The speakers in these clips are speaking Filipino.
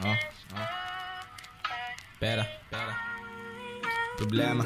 Oh, pera, problema.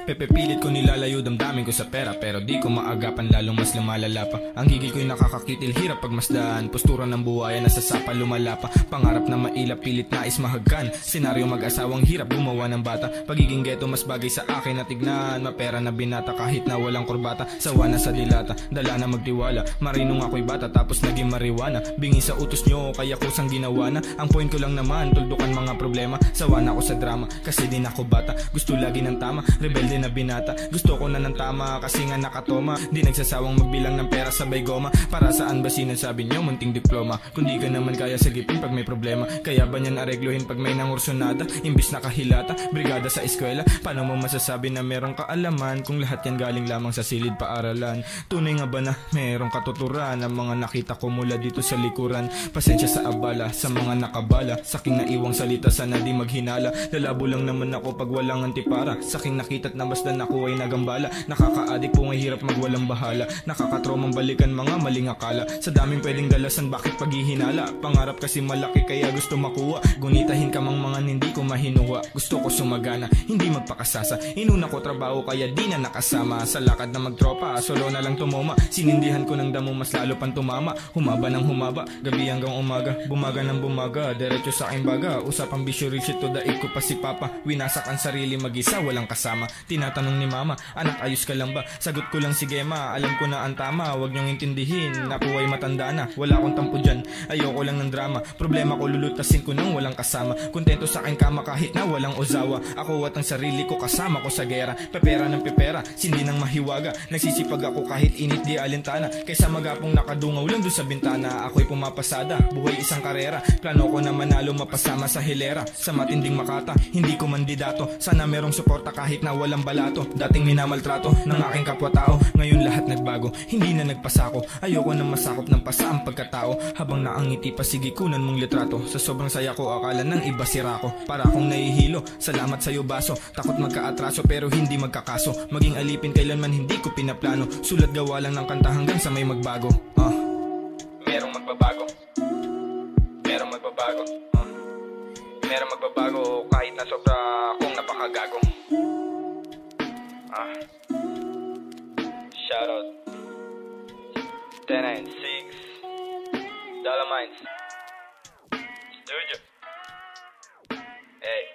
Pepepilit ko nilalayo damdamin ko sa pera, pero di ko maagapan lalong mas lumalala pa. Ang gigil ko'y nakakakitil, hirap pagmasdaan. Postura ng buhayan, nasa sapa lumala pa. Pangarap na mailap, pilit nais mahagkan. Senaryo mag-asawang hirap gumawa ng bata. Pagiging ghetto mas bagay sa akin na tignan. Mapera na binata kahit na walang kurbata. Sawa na sa dilata, dala na magtiwala. Marinong ako'y bata tapos naging mariwana. Bingi sa utos nyo kaya kusang ginawa na. Ang point ko lang naman, tuldukan mga problema. Sawa na ako sa drama kasi din ako bata. Gusto lagi ng tama, rebelde na binata. Gusto ko na ng tama kasi nga nakatoma. Di nagsasawang magbilang ng pera sabay goma. Para saan ba sinasabi nyo munting diploma? Kundi ka naman kaya sagipin pag may problema. Kaya ba niyan aregluhin pag may nangursonada? Imbis na kahilata, brigada sa eskwela. Paano mo masasabi na merong kaalaman kung lahat yan galing lamang sa silid paaralan? Tunay nga ba na merong katuturan ang mga nakita ko mula dito sa likuran? Pasensya sa abala, sa mga nakabala. Saking naiwang salita sana di maghinala. Lalabo lang naman ako pag walang antipara. Saking nakita't na basta ako ay nagambala. Nakaka-adik po ngay hirap magwalang bahala. Nakakatromang balikan mga maling akala. Sa daming pwedeng dalasan bakit paghihinala? Pangarap kasi malaki kaya gusto makuha. Gunitahin ka mang mga hindi ko mahinuha. Gusto ko sumagana, hindi magpakasasa. Inuna ko trabaho kaya di na nakasama. Sa lakad na magtropa, solo na lang tumoma. Sinindihan ko ng damo mas lalo pang tumama. Humaba ng humaba, gabi hanggang umaga. Bumaga ng bumaga, diretso sa aking baga. Usapang bisyo rich ito daig ko pa si papa. Winasak ang sarili mag-isa walang kasama. Tinatanong ni mama, anak ayos ka lang ba? Sagot ko lang sige ma, alam ko na ang tama. Huwag niyong intindihin, ako ay matanda na. Wala akong tampo dyan, ayoko lang ng drama. Problema ko lulutasin ko nang walang kasama. Kontento sa akin kama kahit na walang uzawa. Ako at ang sarili ko kasama ko sa gera. Pepera ng pepera, sindi ng mahiwaga. Nagsisipag ako kahit init di alintana. Kaysa magapong nakadungaw lang doon sa bintana. Ako'y pumapasada, buhay isang karera. Plano ko na manalo mapasama sa hilera. Sa matinding makata, hindi ko mandidato. Sana merong suporta kahit na walang balato. Dating minamaltrato ng aking kapwa-tao. Ngayon lahat nagbago, hindi na nagpasako. Ayoko na masakop ng pasa ang pagkatao. Habang naangiti pa sige kunan mong litrato. Sa sobrang saya ko akala ng iba sira ko. Para akong nahihilo, salamat sa'yo baso. Takot magkaatraso pero hindi magkakaso. Maging alipin kailanman hindi ko pinaplano. Sulat gawa lang ng kanta hanggang sa may magbago. Merong magbabago. Merong magbabago. Merong magbabago kahit na sobra akong napakagago. Shoutout 1096 Dolomines Studio. Hey.